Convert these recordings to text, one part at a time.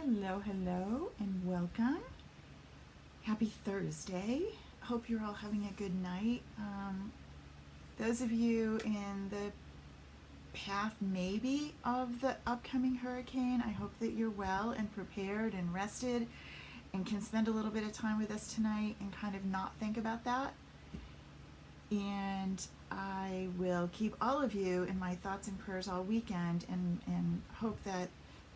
Hello, hello, and welcome. Happy Thursday. Hope you're all having a good night. Those of you in the path maybe of the upcoming hurricane, I hope that you're well and prepared and rested and can spend a little bit of time with us tonight and kind of not think about that. And I will keep all of you in my thoughts and prayers all weekend and hope that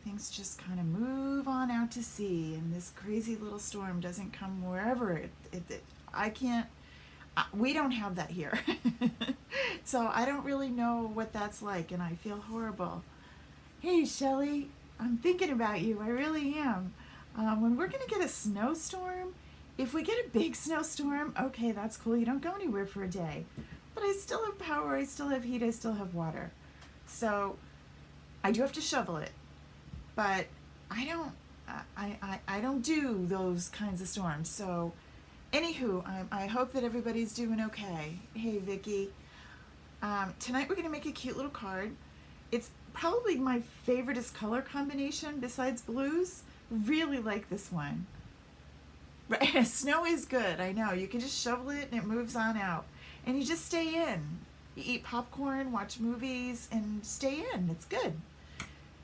things just kind of move on out to sea and this crazy little storm doesn't come wherever we don't have that here. So I don't really know what that's like and I feel horrible. Hey Shelly, I'm thinking about you, I really am. When we're gonna get a snowstorm, if we get a big snowstorm, okay, that's cool, you don't go anywhere for a day. But I still have power, I still have heat, I still have water. So I do have to shovel it. But I don't do those kinds of storms. So, anywho, I hope that everybody's doing okay. Hey, Vicky. Tonight we're going to make a cute little card. It's probably my favoriteest color combination besides blues. Really like this one. Snow is good, I know. You can just shovel it and it moves on out. And you just stay in. You eat popcorn, watch movies, and stay in. It's good.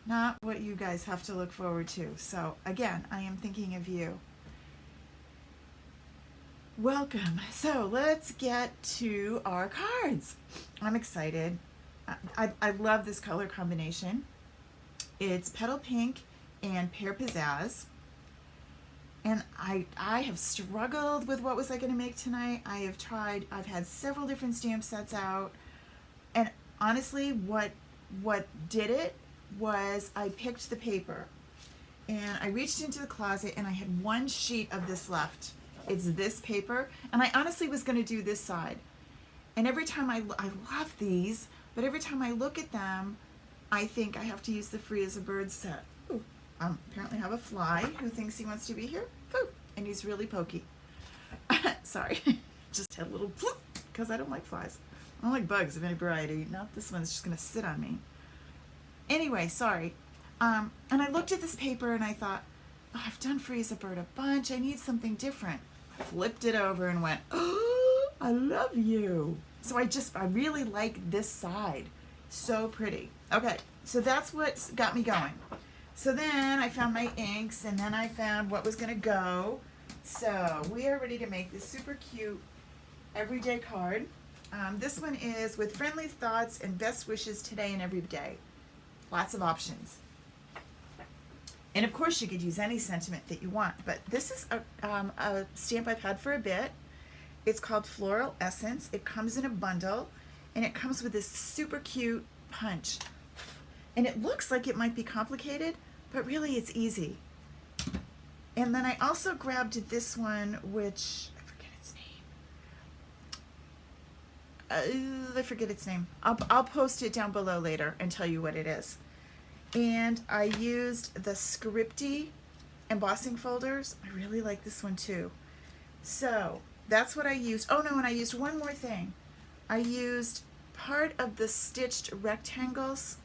Not what you guys have to look forward to. So again, I am thinking of you. Welcome. So let's get to our cards. I'm excited. I love this color combination. It's Petal Pink and Pear Pizzazz. And I have struggled with what was I going to make tonight. I've had several different stamp sets out. And honestly, what did it was I picked the paper and I reached into the closet and I had one sheet of this left. It's this paper, and I honestly was going to do this side. And every time I love these, but every time I look at them, I think I have to use the Free as a Bird set. Ooh, apparently have a fly who thinks he wants to be here. Ooh, and he's really pokey. Sorry, just had a little because I don't like flies. I don't like bugs of any variety. Not this one's just going to sit on me. Anyway, sorry. And I looked at this paper and I thought, oh, I've done Free as a Bird a bunch. I need something different. Flipped it over and went, oh, I love you. So I really like this side. So pretty. Okay, so that's what got me going. So then I found my inks and then I found what was going to go. So we are ready to make this super cute everyday card. This one is with friendly thoughts and best wishes today and every day. Lots of options. And of course you could use any sentiment that you want, but this is a stamp I've had for a bit. It's called Floral Essence. It comes in a bundle and it comes with this super cute punch. And it looks like it might be complicated, but really it's easy. And then I also grabbed this one, which I forget its name. I'll post it down below later and tell you what it is. And I used the Scripty embossing folders. I really like this one too. So that's what I used. Oh no, and I used one more thing. I used part of the stitched rectangles.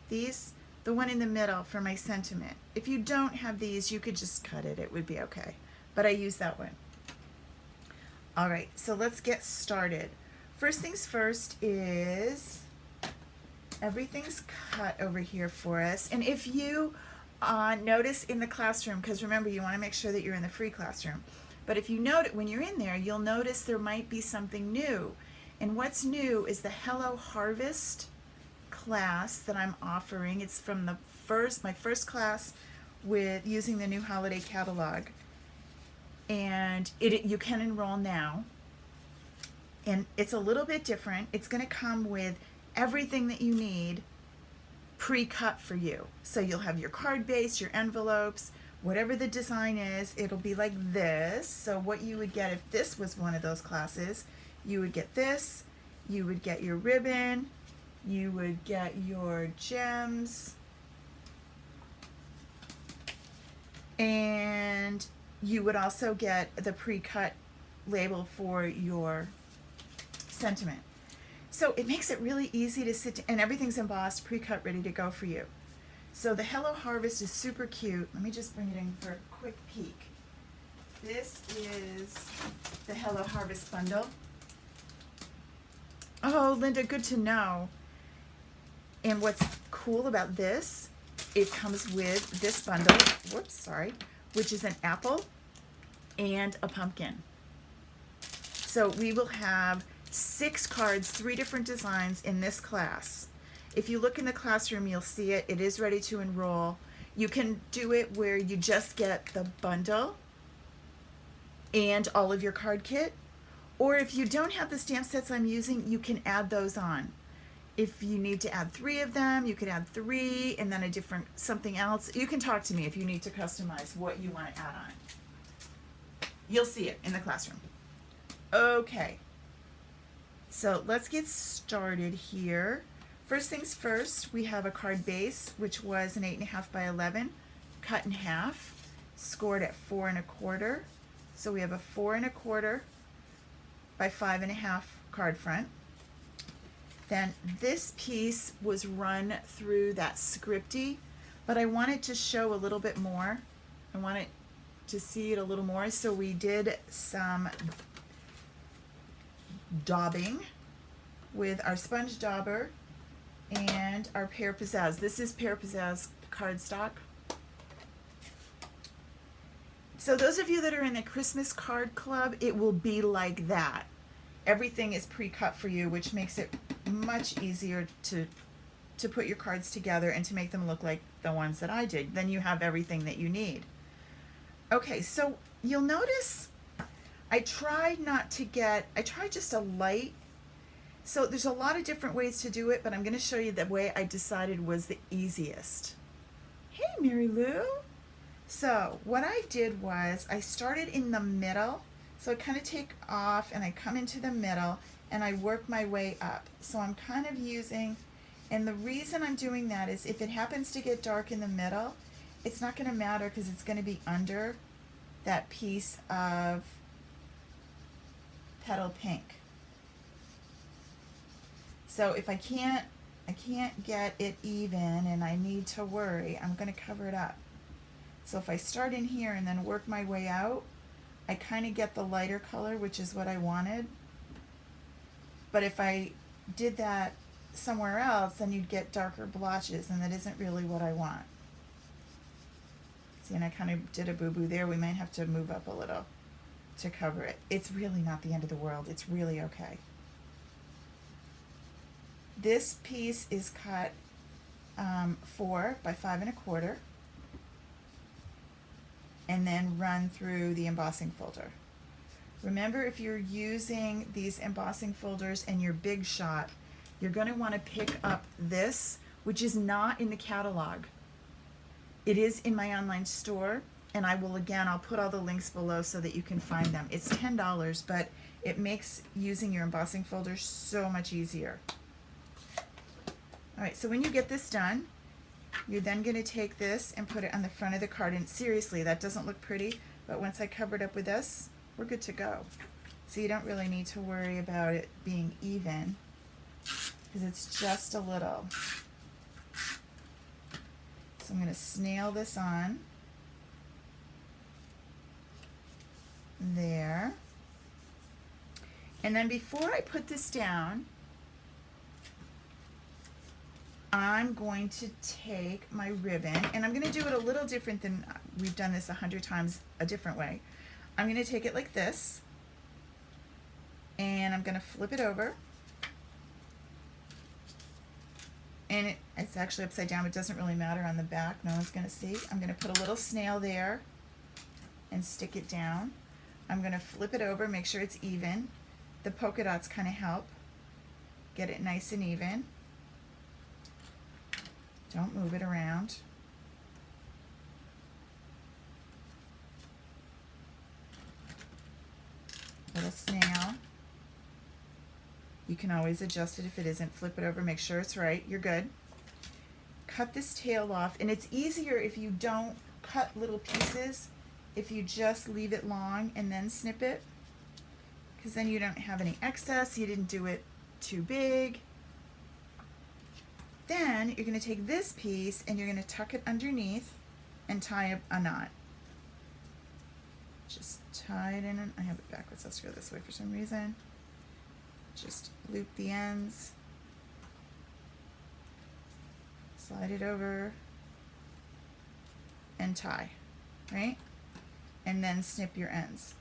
These, the one in the middle for my sentiment. If you don't have these, you could just cut it. It would be okay. But I used that one. All right, so let's get started. First things first is everything's cut over here for us. And if you notice in the classroom, because remember you want to make sure that you're in the free classroom, but if you note it when you're in there, you'll notice there might be something new. And what's new is the Hello Harvest class that I'm offering. It's from my first class with using the new holiday catalog. And you can enroll now. And it's a little bit different. It's going to come with everything that you need pre-cut for you. So you'll have your card base, your envelopes, whatever the design is, it'll be like this. So what you would get if this was one of those classes, you would get this, you would get your ribbon, you would get your gems, and you would also get the pre-cut label for your sentiment. So it makes it really easy to sit, and everything's embossed, pre-cut, ready to go for you. So the Hello Harvest is super cute. Let me just bring it in for a quick peek. This is the Hello Harvest bundle. Oh, Linda, good to know. And what's cool about this, it comes with this bundle, whoops, sorry, which is an apple and a pumpkin. So we will have 6 cards, 3 different designs in this class. If you look in the classroom, you'll see it. It is ready to enroll. You can do it where you just get the bundle and all of your card kit. Or if you don't have the stamp sets I'm using, you can add those on. If you need to add 3 of them, you could add 3 and then a different something else. You can talk to me if you need to customize what you want to add on. You'll see it in the classroom. Okay, so let's get started here. First things first, we have a card base, which was an 8.5 by 11, cut in half, scored at 4 1/4. So we have a 4 1/4 by 5.5 card front. Then this piece was run through that scripty, but I wanted to show a little bit more. I wanted to see it a little more, so we did some daubing with our sponge dauber and our Pear Pizzazz. This is Pear Pizzazz cardstock. So those of you that are in the Christmas card club, it will be like that. Everything is pre-cut for you, which makes it much easier to put your cards together and to make them look like the ones that I did. Then you have everything that you need. Okay, so you'll notice I tried just a light. So there's a lot of different ways to do it, but I'm going to show you the way I decided was the easiest. Hey, Mary Lou. So what I did was I started in the middle. So I kind of take off and I come into the middle and I work my way up. So I'm kind of using, and the reason I'm doing that is if it happens to get dark in the middle, it's not going to matter because it's going to be under that piece of petal pink. So if I can't get it even and I need to worry, I'm going to cover it up. So if I start in here and then work my way out, I kind of get the lighter color, which is what I wanted. But if I did that somewhere else, then you'd get darker blotches, and that isn't really what I want. See, and I kind of did a boo-boo there. We might have to move up a little to cover it. It's really not the end of the world. It's really okay. This piece is cut 4 by 5 1/4 and then run through the embossing folder. Remember, if you're using these embossing folders and your Big Shot, you're going to want to pick up this, which is not in the catalog. It is in my online store, and I'll put all the links below so that you can find them. It's $10, but it makes using your embossing folders so much easier. All right, so when you get this done, you're then going to take this and put it on the front of the card. And seriously, that doesn't look pretty, but once I cover it up with this, we're good to go. So you don't really need to worry about it being even because it's just a little. So I'm going to snail this on there. And then before I put this down, I'm going to take my ribbon, and I'm going to do it a little different than we've done this 100 times a different way. I'm going to take it like this, and I'm going to flip it over. And it's actually upside down, but it doesn't really matter on the back. No one's going to see. I'm going to put a little snail there and stick it down. I'm going to flip it over, make sure it's even. The polka dots kind of help get it nice and even. Don't move it around. Little snail. You can always adjust it if it isn't. Flip it over, make sure it's right. You're good. Cut this tail off, and it's easier if you don't cut little pieces, if you just leave it long and then snip it, because then you don't have any excess. You didn't do it too big. Then you're going to take this piece and you're going to tuck it underneath and tie a knot. Just tie it in. I have it backwards. Let's go this way for some reason. Just loop the ends. Slide it over and tie, right? And then snip your ends.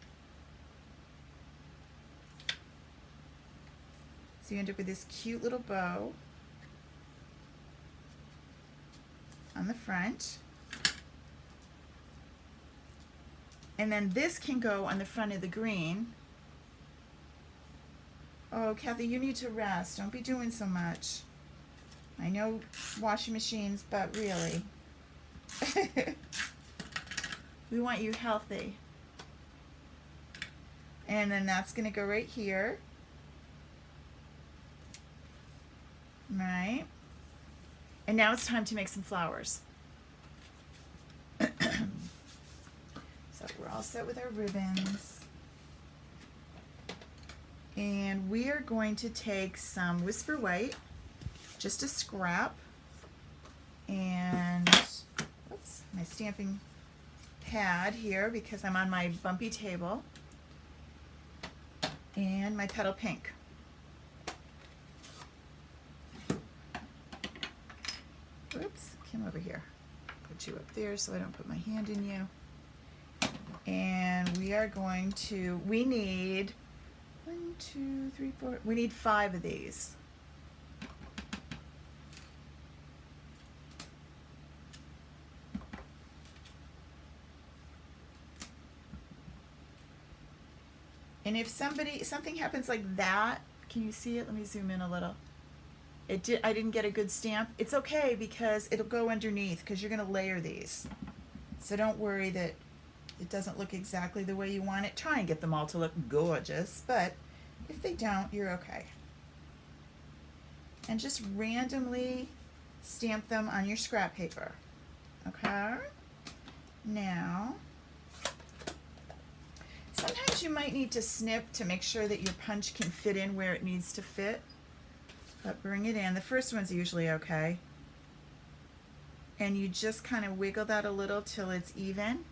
So you end up with this cute little bow on the front. And then this can go on the front of the green. Oh, Kathy, you need to rest. Don't be doing so much. I know washing machines, but really. We want you healthy. And then that's going to go right here. Right. And now it's time to make some flowers. So we're all set with our ribbons. And we are going to take some Whisper White, just a scrap, and oops, my stamping pad here because I'm on my bumpy table, and my Petal Pink. Oops, come over here. Put you up there so I don't put my hand in you. And we are going to, we need 1, 2, 3, 4, we need 5 of these. And if something happens like that, can you see it? Let me zoom in a little. I didn't get a good stamp. It's okay because it'll go underneath because you're going to layer these. So don't worry that it doesn't look exactly the way you want it. Try and get them all to look gorgeous, but if they don't, you're okay. And just randomly stamp them on your scrap paper. Okay? Now, sometimes you might need to snip to make sure that your punch can fit in where it needs to fit. But bring it in. The first one's usually okay. And you just kind of wiggle that a little till it's even.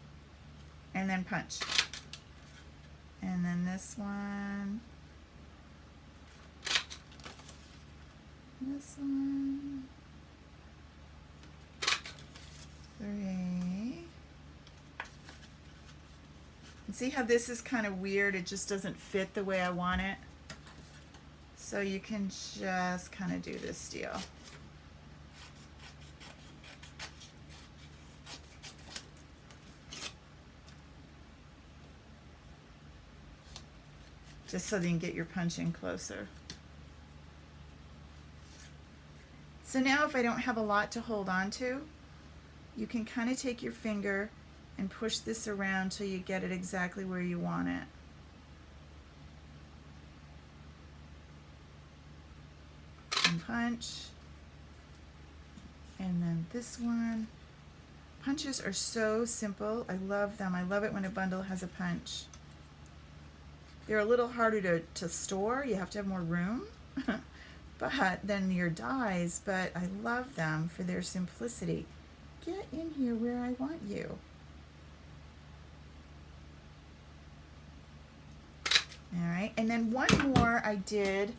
And then punch. And then this one. This one. 3. And see how this is kind of weird? It just doesn't fit the way I want it. So you can just kind of do this deal. Just so that you can get your punch in closer. So now if I don't have a lot to hold on to, you can kind of take your finger and push this around till you get it exactly where you want it. And punch. And then this one. Punches are so simple. I love them. I love it when a bundle has a punch. They're a little harder to store. You have to have more room than your dies, but I love them for their simplicity. Get in here where I want you. All right, and then one more I did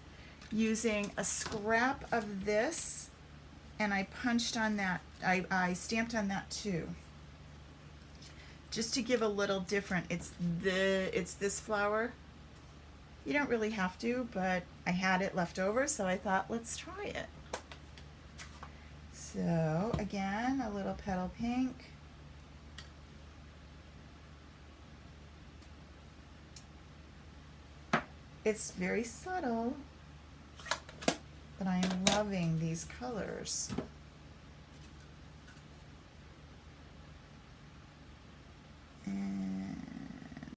using a scrap of this, and I punched on that. I stamped on that too. Just to give a little different. It's this flower. You don't really have to, but I had it left over, so I thought, let's try it. So again, a little Petal Pink. It's very subtle, but I am loving these colors. And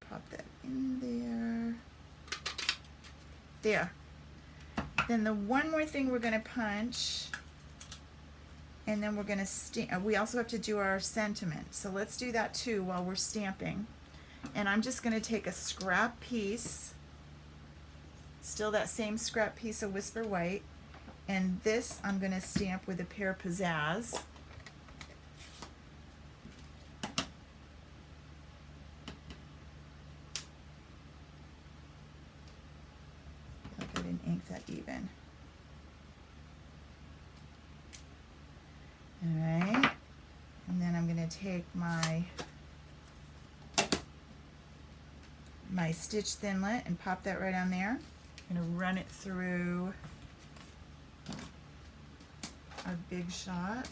pop that in there. There. Then the one more thing we're going to punch, and then we're going to stamp. We also have to do our sentiment, so let's do that too while we're stamping. And I'm just going to take a scrap piece, still that same scrap piece of Whisper White, And this I'm going to stamp with a Pear Pizzazz. Look, I didn't ink that even. All right, and then I'm going to take my stitch thinlet and pop that right on there. I'm going to run it through our big shot.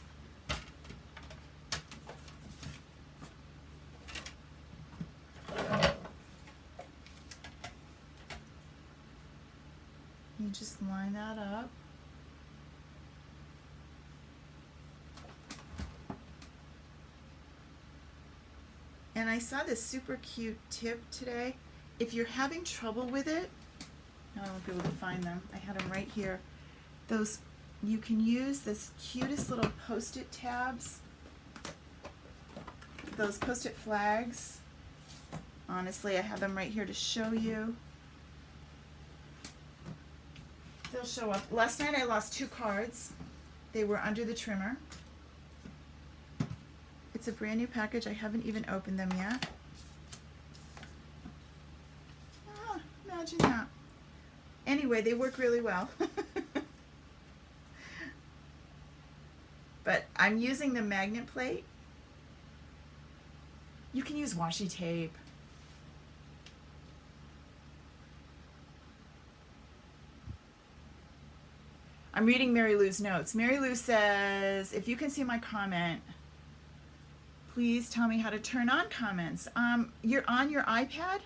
You just line that up. And I saw this super cute tip today. If you're having trouble with it, now I won't be able to find them. I had them right here. Those, you can use this cutest little Post-it tabs. Those Post-it flags. Honestly, I have them right here to show you. They'll show up. Last night I lost 2 cards. They were under the trimmer. It's a brand new package. I haven't even opened them yet. Ah, imagine that. Anyway, they work really well. But I'm using the magnet plate. You can use washi tape. I'm reading Mary Lou's notes. Mary Lou says, if you can see my comment, please tell me how to turn on comments. You're on your iPad?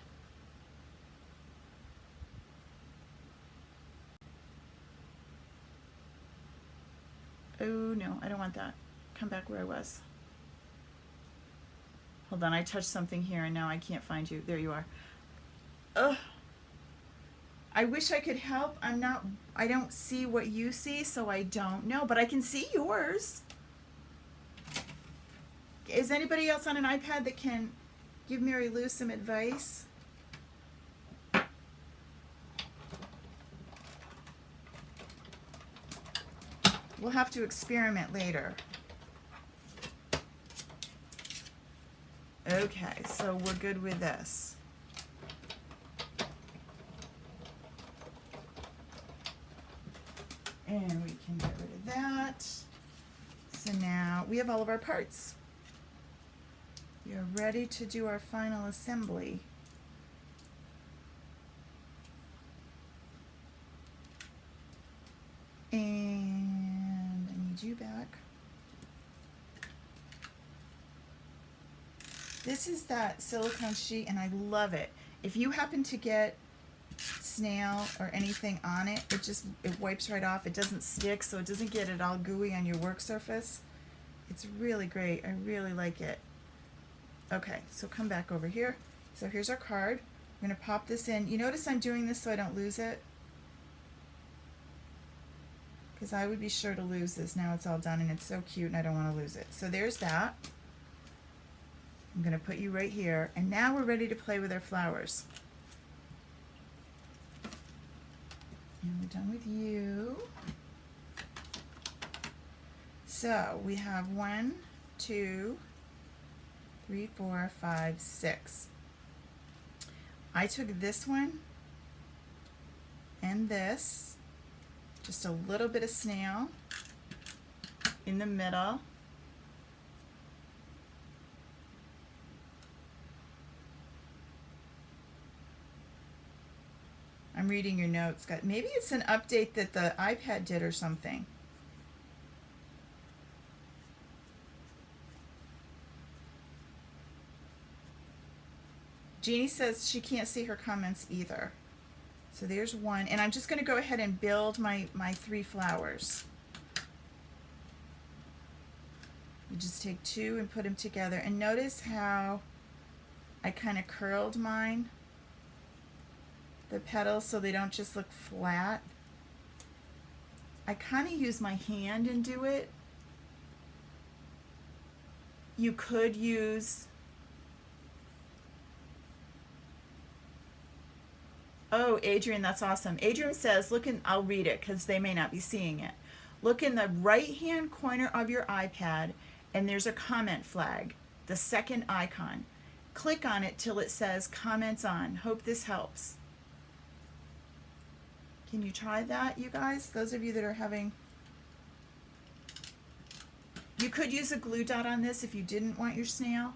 Oh no, I don't want that. Come back where I was. Hold on, I touched something here and now I can't find you. There you are. Ugh. I wish I could help. I don't see what you see, so I don't know, but I can see yours. Is anybody else on an iPad that can give Mary Lou some advice? We'll have to experiment later. Okay, so we're good with this. And we can get rid of that. So now we have all of our parts. We are ready to do our final assembly. And I need you back. This is that silicone sheet and I love it. If you happen to get snail or anything on it, it wipes right off. It doesn't stick, so it doesn't get it all gooey on your work surface. It's really great. I really like it. Okay, so come back over here. So here's our card. I'm going to pop this in. You notice I'm doing this so I don't lose it? Because I would be sure to lose this. Now it's all done and it's so cute and I don't want to lose it. So there's that. I'm going to put you right here. And now we're ready to play with our flowers. And we're done with you. So we have 1, 2, 3, 4, 5, 6. I took this one and this, just a little bit of snail in the middle. I'm reading your notes. Maybe it's an update that the iPad did or something. Jeannie says she can't see her comments either. So there's one. And I'm just going to go ahead and build my 3 flowers. You just take 2 and put them together. And notice how I kind of curled mine, the petals, so they don't just look flat. I kind of use my hand and do it. You could use, oh, Adrian, that's awesome. Adrian says, look, and I'll read it because they may not be seeing it. look in the right-hand corner of your iPad, and there's a comment flag, the second icon. Click on it till it says comments on. Hope this helps. Can you try that, you guys? Those of you that are having... You could use a glue dot on this if you didn't want your snail.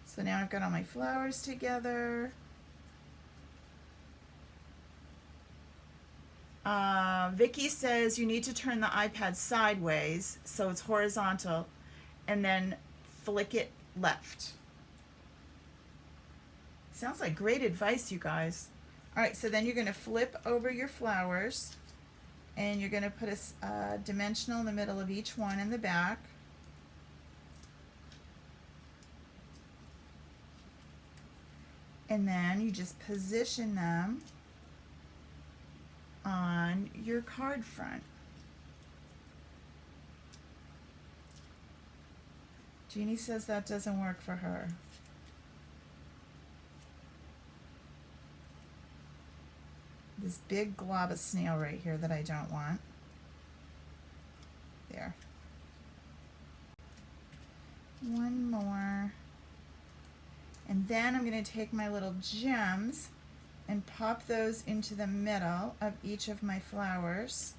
So now I've got all my flowers together. Vicky says you need to turn the iPad sideways so it's horizontal and then flick it left. Sounds like great advice, you guys. All right, so then you're going to flip over your flowers and you're going to put a dimensional in the middle of each one in the back. And then you just position them on your card front. Jeannie says that doesn't work for her. This big glob of snail right here that I don't want. There. One more. And then I'm going to take my little gems and pop those into the middle of each of my flowers.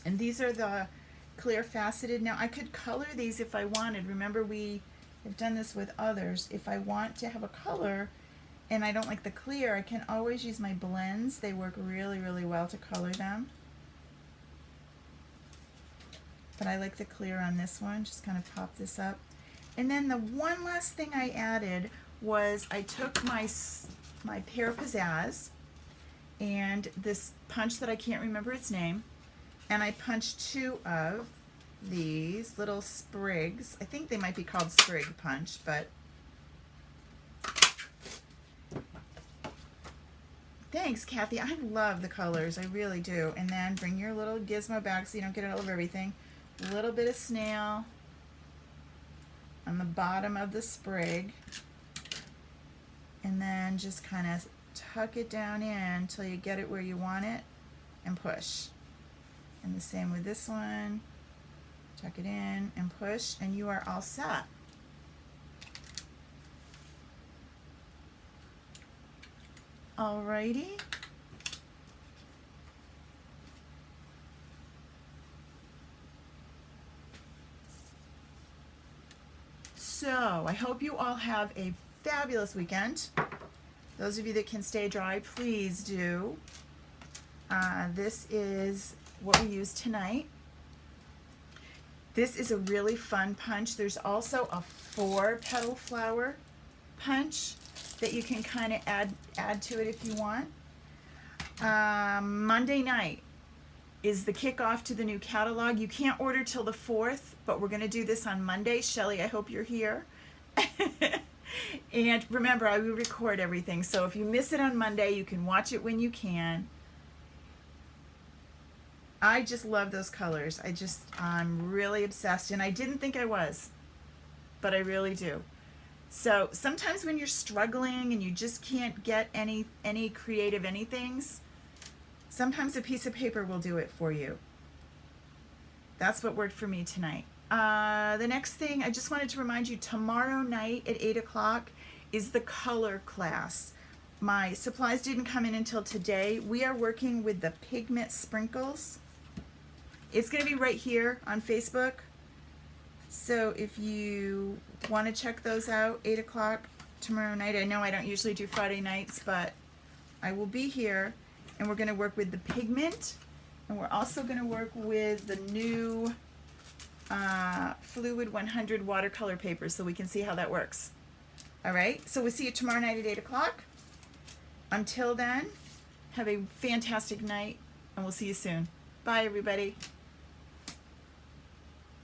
And these are the clear faceted. Now I could color these if I wanted. Remember, we have done this with others. If I want to have a color and I don't like the clear, I can always use my blends. They work really, really well to color them. But I like the clear on this one. Just kind of pop this up. And then the one last thing I added was I took my Pear Pizzazz and this punch that I can't remember its name, and I punched two of these little sprigs. I think they might be called sprig punch, but thanks, Kathy. I love the colors. I really do. And then bring your little gizmo back so you don't get it all over everything. A little bit of snail on the bottom of the sprig, and then just kind of tuck it down in until you get it where you want it and push. And the same with this one. Tuck it in and push, and you are all set. Alrighty. So I hope you all have a fabulous weekend. Those of you that can stay dry, please do. This is what we use tonight. This is a really fun punch. There's also a 4-petal flower punch that you can kind of add to it if you want. Monday night is the kickoff to the new catalog. You can't order till the 4th, but we're going to do this on Monday. Shelly, I hope you're here. And remember, I will record everything, so if you miss it on Monday, you can watch it when you can. I just love those colors. I'm really obsessed, and I didn't think I was, but I really do. So sometimes when you're struggling and you just can't get any creative anythings, sometimes a piece of paper will do it for you. That's what worked for me tonight. The next thing, I just wanted to remind you, tomorrow night at 8 o'clock is the color class. My supplies didn't come in until today. We are working with the pigment sprinkles. It's going to be right here on Facebook. So if you want to check those out, 8 o'clock tomorrow night. I know I don't usually do Friday nights, but I will be here. And we're going to work with the pigment, and we're also going to work with the new Fluid 100 watercolor paper, so we can see how that works. All right, so we'll see you tomorrow night at 8 o'clock. Until then, have a fantastic night, and we'll see you soon. Bye, everybody.